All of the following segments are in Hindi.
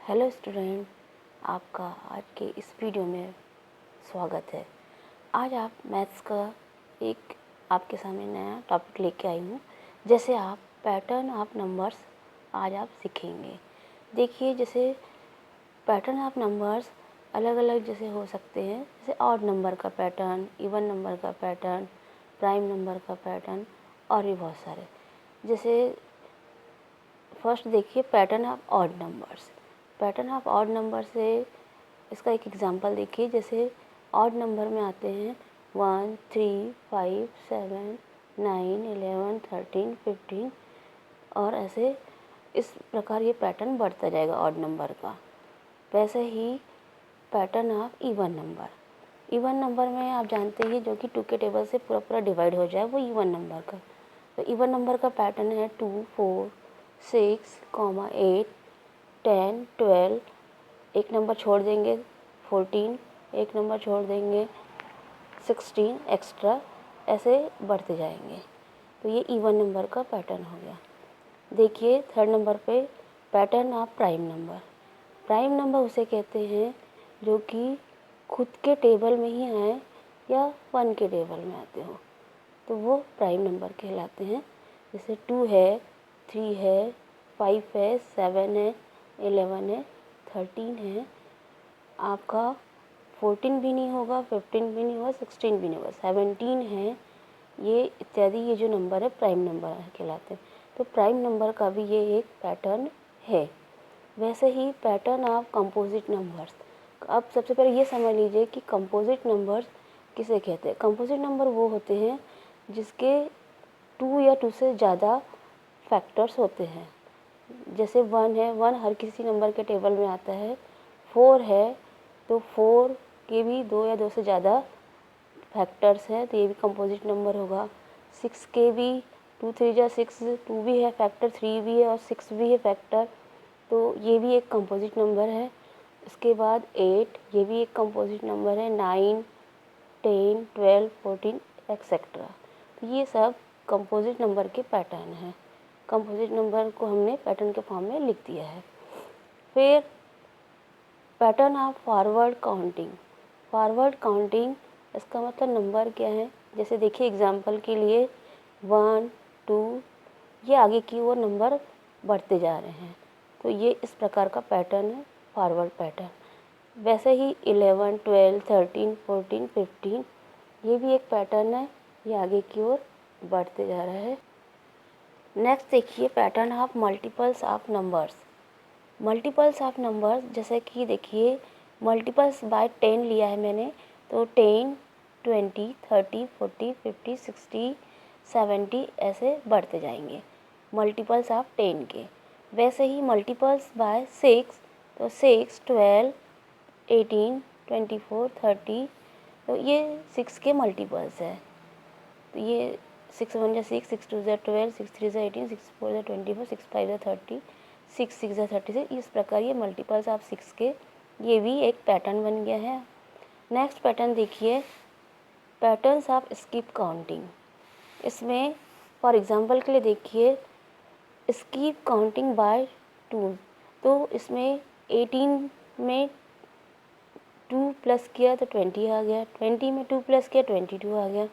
हेलो स्टूडेंट, आपका आज के इस वीडियो में स्वागत है। आज आप मैथ्स का एक आपके सामने नया टॉपिक लेके आई हूँ। जैसे आप पैटर्न ऑफ नंबर्स आज आप सीखेंगे। देखिए, जैसे पैटर्न ऑफ नंबर्स अलग अलग जैसे हो सकते हैं, जैसे ऑड नंबर का पैटर्न, इवन नंबर का पैटर्न, प्राइम नंबर का पैटर्न और भी बहुत सारे। जैसे फर्स्ट देखिए pattern of odd numbers. Pattern of odd number से इसका एक एग्जांपल देखिए। जैसे ऑड नंबर में आते हैं 1, 3, 5, 7, 9, 11, 13, 15 और ऐसे इस प्रकार ये पैटर्न बढ़ता जाएगा ऑड नंबर का। वैसे ही pattern of even number. Even number में आप जानते हैं जो कि 2 के टेबल से पूरा पूरा डिवाइड हो जाए, वो इवन नंबर का। तो इवन नंबर का पैटर्न है 2, 4, 6, 8, 10, 12, एक नंबर छोड़ देंगे 14, एक नंबर छोड़ देंगे 16 एक्स्ट्रा, ऐसे बढ़ते जाएंगे। तो ये इवन नंबर का पैटर्न हो गया। देखिए थर्ड नंबर पे pattern of prime number. Prime number उसे कहते हैं जो कि खुद के टेबल में ही आए या 1 के टेबल में आते हो, तो वो प्राइम नंबर कहलाते हैं। जैसे 2 है, 3 है, 5 है, 7 है, 11 है, 13 है, आपका 14 भी नहीं होगा, 15 भी नहीं होगा, 16 भी नहीं होगा, 17 है, ये इत्यादि ये जो नंबर है प्राइम नंबर कहलाते हैं। तो प्राइम नंबर का भी ये एक पैटर्न है। वैसे ही पैटर्न ऑफ कंपोजिट नंबर्स। अब सबसे पहले ये समझ लीजिए कि कंपोजिट नंबर्स किसे कहते हैं। कंपोजिट नंबर वो होते हैं जिसके 2 या 2 से ज़्यादा फैक्टर्स होते हैं। जैसे 1 है, 1 हर किसी नंबर के टेबल में आता है। 4 है तो 4 के भी 2 या 2 से ज़्यादा फैक्टर्स हैं, तो ये भी कंपोजिट नंबर होगा। 6 के भी 2 3 जा 6, 2 भी है फैक्टर, 3 भी है और 6 भी है फैक्टर, तो ये भी एक कंपोजिट नंबर है। इसके बाद 8, ये भी एक कंपोजिट नंबर है। 9, 10, 12, 14 एक्सेट्रा। तो ये सब कंपोजिट नंबर के पैटर्न हैं। कंपोजिट नंबर को हमने पैटर्न के फॉर्म में लिख दिया है। फिर pattern of forward counting. Forward counting इसका मतलब नंबर क्या है। जैसे देखिए एग्जांपल के लिए 1, 2, ये आगे की ओर नंबर बढ़ते जा रहे हैं, तो ये इस प्रकार का पैटर्न है फॉरवर्ड पैटर्न। वैसे ही 11, 12, 13, 14, 15, ये भी एक पैटर्न है, ये आगे की ओर बढ़ते जा रहा है। नेक्स्ट देखिए pattern of multiples of numbers. Multiples of numbers जैसे कि देखिए मल्टीपल्स बाय 10 लिया है मैंने, तो 10, 20, 30, 40, 50, 60, 70 ऐसे बढ़ते जाएंगे मल्टीपल्स ऑफ 10 के। वैसे ही मल्टीपल्स बाय 6, तो 6, 12, 18, 24, 30, तो ये 6 के मल्टीपल्स है। तो ये 6 1 जा 6, 6 2 जा 12, 6 3 जा 18, 6 4 जा 24, 6 5 जा 30, 6 6 जा 36। इस प्रकार ये मल्टीपल्स ऑफ 6 के ये भी एक पैटर्न बन गया है। नेक्स्ट पैटर्न देखिए पैटर्न्स ऑफ स्किप काउंटिंग। इसमें फॉर एग्जांपल के लिए देखिए स्किप काउंटिंग बाय 2, तो इसमें 18 में 2 प्लस किया तो 20 आ गया, 20 में 2 प्लस किया 22 आ गया,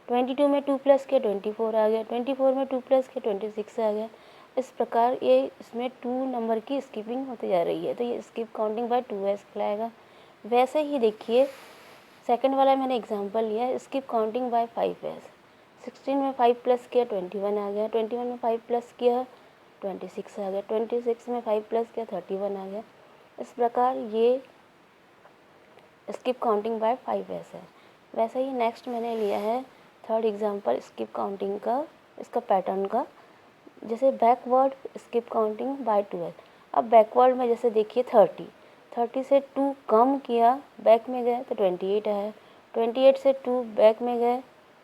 22 में 2 प्लस किया 24 आ गया, 24 में 2 प्लस किया 26 आ गया। इस प्रकार ये इसमें 2 नंबर की स्किपिंग होती जा रही है, तो ये स्किप काउंटिंग बाय 2s कहलाएगा। वैसे ही देखिए सेकंड वाला मैंने एग्जांपल लिया स्किप काउंटिंग बाय 5s। 16 में 5 प्लस किया 21 आ गया, 21 में 5 प्लस किया 26 आ गया, 26 में 5 प्लस किया 31 आ गया। इस प्रकार ये स्किप काउंटिंग बाय 5s है। वैसे ही नेक्स्ट मैंने लिया है थर्ड एग्जांपल स्किप काउंटिंग का, इसका पैटर्न का। जैसे backward skip counting bye 2s। अब बैकवर्ड में जैसे देखिए 30 से 2 कम किया बैक में गए तो 28 आया, 28 से 2 बैक में गए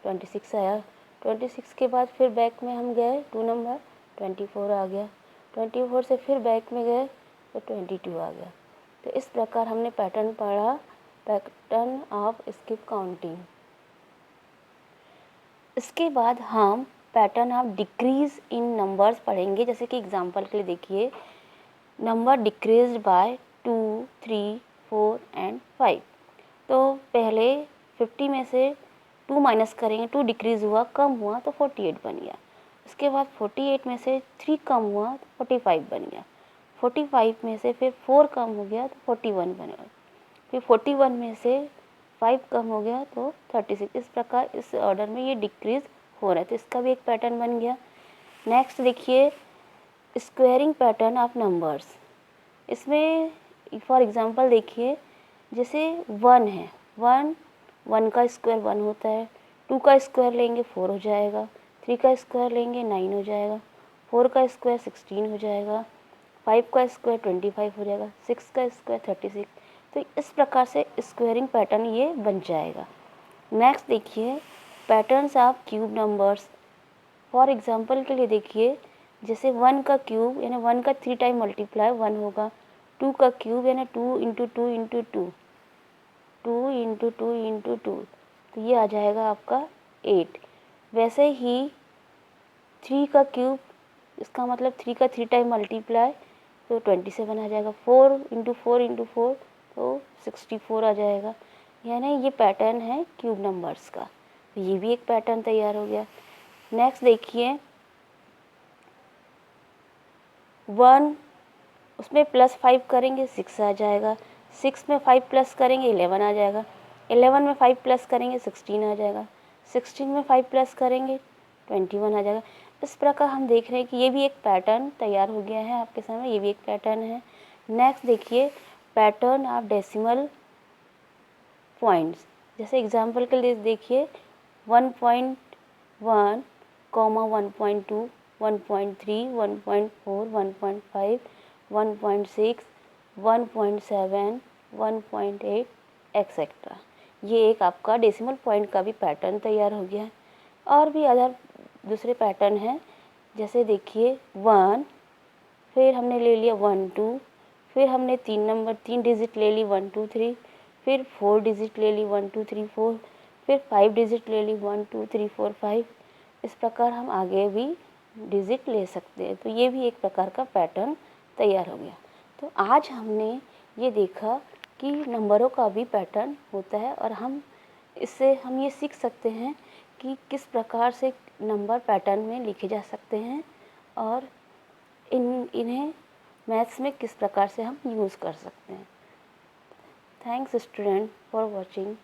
26 आया, 26 के बाद फिर बैक में हम गए 2 नंबर 24 आ गया, 24 से फिर बैक में गए तो 22 आ गया। तो इस प्रकार हमने पैटर्न पढ़ा, पैटर्न ऑफ स्किप काउंटिंग। इसके बाद हम pattern of decrease in numbers पढ़ेंगे। जैसे कि एग्जांपल के लिए देखिए नंबर डिक्रीज्ड बाय 2, 3, 4 एंड 5। तो पहले 50 में से 2 माइनस करेंगे, 2 डिक्रीज़ हुआ, कम हुआ तो 48 बन गया। उसके बाद 48 में से 3 कम हुआ तो 45 बन गया। 45 में से फिर 4 कम हो गया तो 41 बन गया। फिर 41 में से 5 कम हो गया तो 36। इस प्रकार इस ऑर्डर में ये डिक्रीज़ हो रहा है, तो इसका भी एक पैटर्न बन गया। नेक्स्ट देखिए स्क्वेयरिंग पैटर्न ऑफ नंबर्स। इसमें फॉर एग्जांपल देखिए, जैसे 1 है, 1 का स्क्वायर 1 होता है, 2 का स्क्वायर लेंगे 4 हो जाएगा, 3 का स्क्वायर लेंगे 9 हो जाएगा, 4 का स्क्वायर 16 हो जाएगा, 5 का स्क्वायर 25 हो जाएगा, 6 का स्क्वायर 36। तो इस प्रकार से स्क्वेयरिंग पैटर्न ये बन जाएगा। नेक्स्ट देखिए patterns of cube numbers. For example के लिए देखिए, जैसे 1 का क्यूब यानी 1 का 3 टाइम मल्टीप्लाई 1 होगा, 2 का क्यूब यानी 2 इंटू 2 इंटू 2, 2 इंटू 2 इंटू 2, तो ये आ जाएगा आपका 8। वैसे ही 3 का क्यूब, इसका मतलब 3 का 3 टाइम मल्टीप्लाई तो 27 आ जाएगा, 4 इंटू 4 इंटू 4 तो 64 आ जाएगा। यानी ये पैटर्न है क्यूब नंबर्स का, तो ये भी एक पैटर्न तैयार हो गया। नेक्स्ट देखिए 1, उसमें +5 करेंगे 6 आ जाएगा, 6 में 5 प्लस करेंगे 11 आ जाएगा, 11 में 5 प्लस करेंगे 16 आ जाएगा, 16 में 5 प्लस करेंगे 21 आ जाएगा। इस प्रकार हम देख रहे हैं कि ये भी एक पैटर्न तैयार हो गया है आपके सामने, ये भी एक पैटर्न है। नेक्स्ट देखिए पैटर्न ऑफ डेसिमल पॉइंट्स। जैसे एग्जांपल के लिए देखिए 1.1, 1.2, 1.3, 1.4, 1.5, 1.6, 1.7, 1.8 एक्सेट्रा। ये एक आपका डेसिमल पॉइंट का भी पैटर्न तैयार हो गया है। और भी अदर दूसरे पैटर्न हैं, जैसे देखिए 1, फिर हमने ले लिया 1 2, फिर हमने 3 डिजिट ले ली 1 2 3, फिर 4 डिजिट ले ली 1 2 3 4, फिर 5 डिजिट ले ली 1 2 3 4 5। इस प्रकार हम आगे भी डिजिट ले सकते हैं। तो ये भी एक प्रकार का पैटर्न तैयार हो गया। तो आज हमने ये देखा कि नंबरों का भी पैटर्न होता है, और इससे हम ये सीख सकते हैं कि किस प्रकार से नंबर पैटर्न में लिखे जा सकते हैं, और इन्हें मैथ्स में किस प्रकार से हम यूज़ कर सकते हैं। Thanks student for watching.